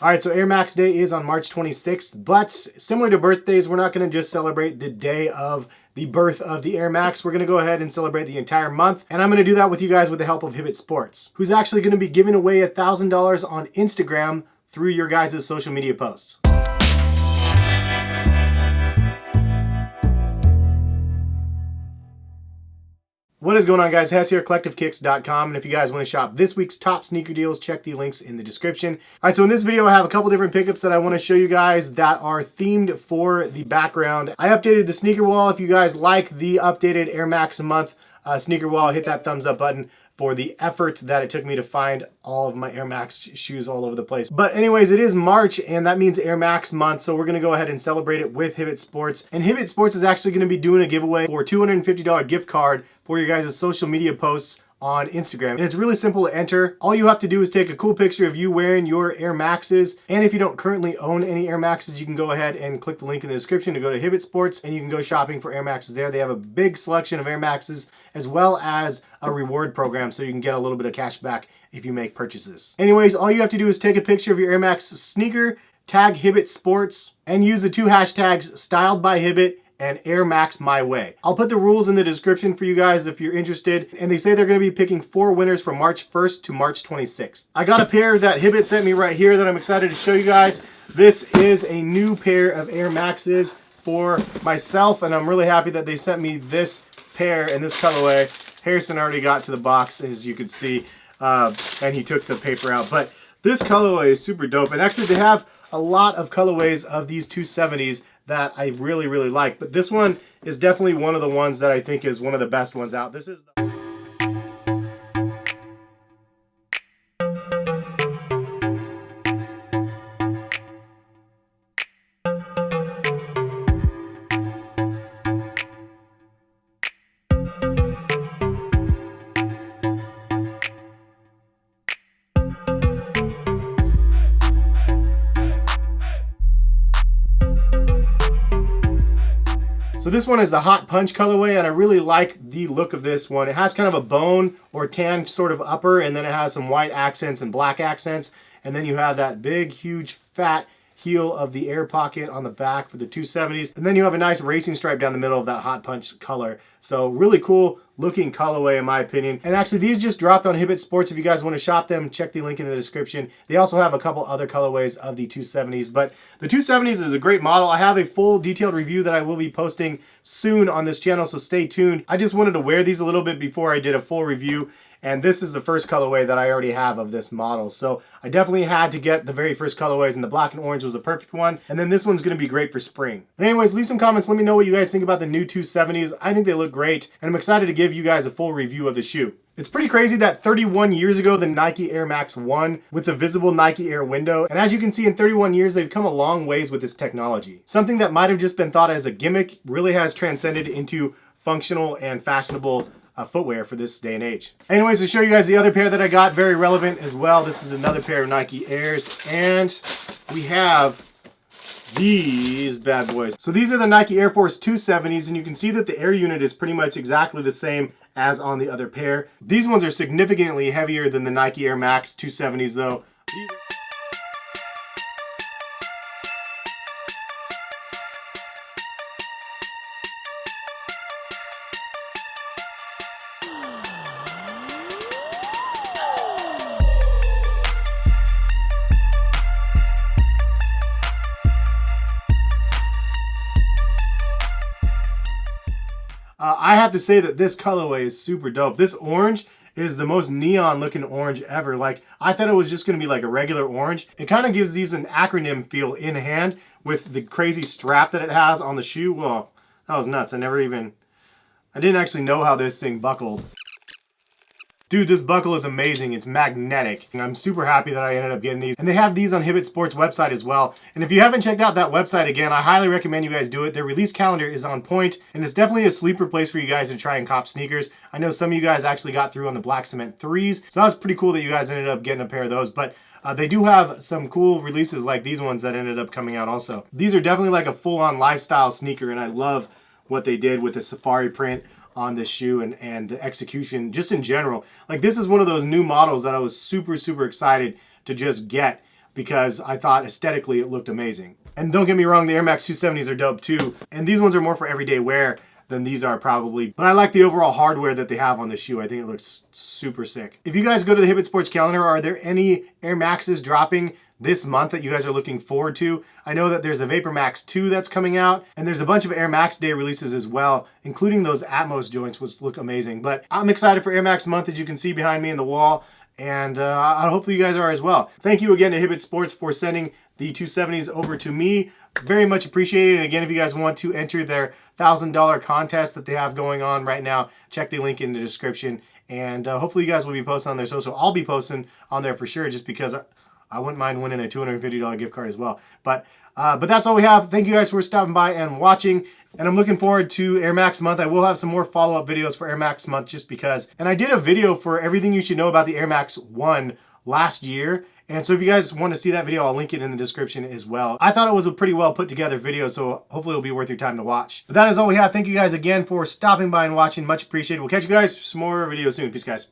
All right, so Air Max Day is on March 26th, but similar to birthdays, we're not going to just celebrate the day of the birth of the Air Max. We're going to go ahead and celebrate the entire month, and I'm going to do that with you guys with the help of Hibbett Sports, who's actually going to be giving away $1,000 on Instagram through your guys' social media posts. What is going on, guys? Hess here, CollectiveKicks.com, and if you guys want to shop this week's top sneaker deals, check the links in the description. All right, so in this video, I have a couple different pickups that I want to show you guys that are themed for the background. I updated the sneaker wall. If you guys like the updated Air Max a month sneaker wall, hit that thumbs up button for the effort that it took me to find all of my Air Max shoes all over the place. But anyways, it is March, and that means Air Max month, so we're going to go ahead and celebrate it with Hibbett Sports. And Hibbett Sports is actually going to be doing a giveaway for a $250 gift card for your guys' social media posts on Instagram. And it's really simple to enter. All you have to do is take a cool picture of you wearing your Air Maxes. And if you don't currently own any Air Maxes, you can go ahead and click the link in the description to go to Hibbett Sports, and you can go shopping for Air Maxes there. They have a big selection of Air Maxes as well as a reward program, so you can get a little bit of cash back if you make purchases. Anyways, all you have to do is take a picture of your Air Max sneaker, tag Hibbett Sports, and use the two hashtags Styled by Hibbett and Air Max My Way. I'll put the rules in the description for you guys if you're interested. And they say they're going to be picking 4 winners from March 1st to March 26th. I got a pair that Hibbett sent me right here that I'm excited to show you guys. This is a new pair of Air Maxes for myself, and I'm really happy that they sent me this pair in this colorway. Harrison already got to the box, as you can see, and he took the paper out. But this colorway is super dope. And actually, they have a lot of colorways of these 270s that I really, really like. But this one is definitely one of the ones that I think is one of the best ones out. This is So this one is the Hot Punch colorway, and I really like the look of this one. It has kind of a bone or tan sort of upper, and then it has some white accents and black accents. And then you have that big, huge, fat heel of the air pocket on the back for the 270s. And then you have a nice racing stripe down the middle of that Hot Punch color. So really cool looking colorway in my opinion. And actually these just dropped on Hibbett Sports. If you guys want to shop them, check the link in the description. They also have a couple other colorways of the 270s. But the 270s is a great model. I have a full detailed review that I will be posting soon on this channel, so stay tuned. I just wanted to wear these a little bit before I did a full review. And this is the first colorway that I already have of this model. So I definitely had to get the very first colorways, and the black and orange was a perfect one. And then this one's gonna be great for spring. But anyways, leave some comments. Let me know what you guys think about the new 270s. I think they look great, and I'm excited to give you guys a full review of the shoe. It's pretty crazy that 31 years ago, the Nike Air Max 1 with the visible Nike Air window. And as you can see, in 31 years, they've come a long ways with this technology. Something that might have just been thought as a gimmick really has transcended into functional and fashionable footwear for this day and age. Anyways, to show you guys the other pair that I got, very relevant as well. This is another pair of Nike Airs, and we have these bad boys. So these are the Nike Air Force 270s, and you can see that the air unit is pretty much exactly the same as on the other pair. These ones are significantly heavier than the Nike Air Max 270s though. I have to say that this colorway is super dope. This orange is the most neon looking orange ever. Like, I thought it was just gonna be like a regular orange. It kind of gives these an acronym feel in hand with the crazy strap that it has on the shoe. Well, that was nuts. I didn't actually know how this thing buckled. Dude, this buckle is amazing. It's magnetic. And I'm super happy that I ended up getting these. And they have these on Hibbett Sports website as well. And if you haven't checked out that website again, I highly recommend you guys do it. Their release calendar is on point, and it's definitely a sleeper place for you guys to try and cop sneakers. I know some of you guys actually got through on the Black Cement 3s. So that was pretty cool that you guys ended up getting a pair of those. But they do have some cool releases like these ones that ended up coming out also. These are definitely like a full-on lifestyle sneaker, and I love what they did with the safari print on this shoe and the execution just in general. Like, this is one of those new models that I was super excited to just get because I thought aesthetically it looked amazing. And don't get me wrong, the Air Max 270s are dope too. And these ones are more for everyday wear than these are probably. But I like the overall hardware that they have on the shoe. I think it looks super sick. If you guys go to the Hibbett Sports calendar, are there any Air Maxes dropping this month that you guys are looking forward to? I know that there's a Vapor Max 2 that's coming out, and there's a bunch of Air Max Day releases as well, including those Atmos joints, which look amazing. But I'm excited for Air Max month, as you can see behind me in the wall, and hopefully you guys are as well. Thank you again to Hibbett Sports for sending the 270s over to me. Very much appreciated. And again, if you guys want to enter their $1,000 contest that they have going on right now, check the link in the description. And hopefully you guys will be posting on their social. I'll be posting on there for sure, just because I wouldn't mind winning a $250 gift card as well. But that's all we have. Thank you guys for stopping by and watching. And I'm looking forward to Air Max month. I will have some more follow-up videos for Air Max month just because. And I did a video for everything you should know about the Air Max 1 last year. And so if you guys want to see that video, I'll link it in the description as well. I thought it was a pretty well put together video, so hopefully it'll be worth your time to watch. But that is all we have. Thank you guys again for stopping by and watching. Much appreciated. We'll catch you guys for some more videos soon. Peace, guys.